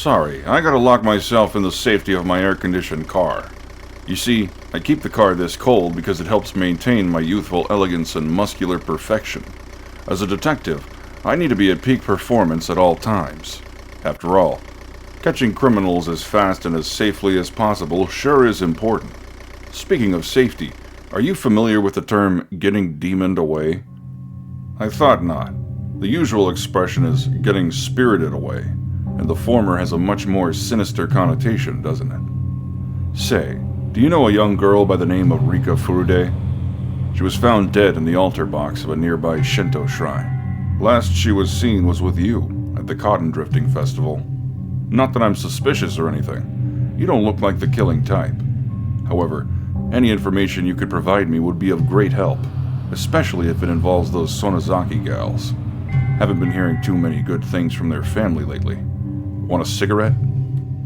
Sorry, I gotta lock myself in the safety of my air-conditioned car. You see, I keep the car this cold because it helps maintain my youthful elegance and muscular perfection. As a detective, I need to be at peak performance at all times. After all, catching criminals as fast and as safely as possible sure is important. Speaking of safety, are you familiar with the term getting demoned away? I thought not. The usual expression is getting spirited away, and the former has a much more sinister connotation, doesn't it? Say, do you know a young girl by the name of Rika Furude? She was found dead in the altar box of a nearby Shinto shrine. Last she was seen was with you at the cotton drifting festival. Not that I'm suspicious or anything. You don't look like the killing type. However, any information you could provide me would be of great help, especially if it involves those Sonozaki gals. Haven't been hearing too many good things from their family lately. Want a cigarette?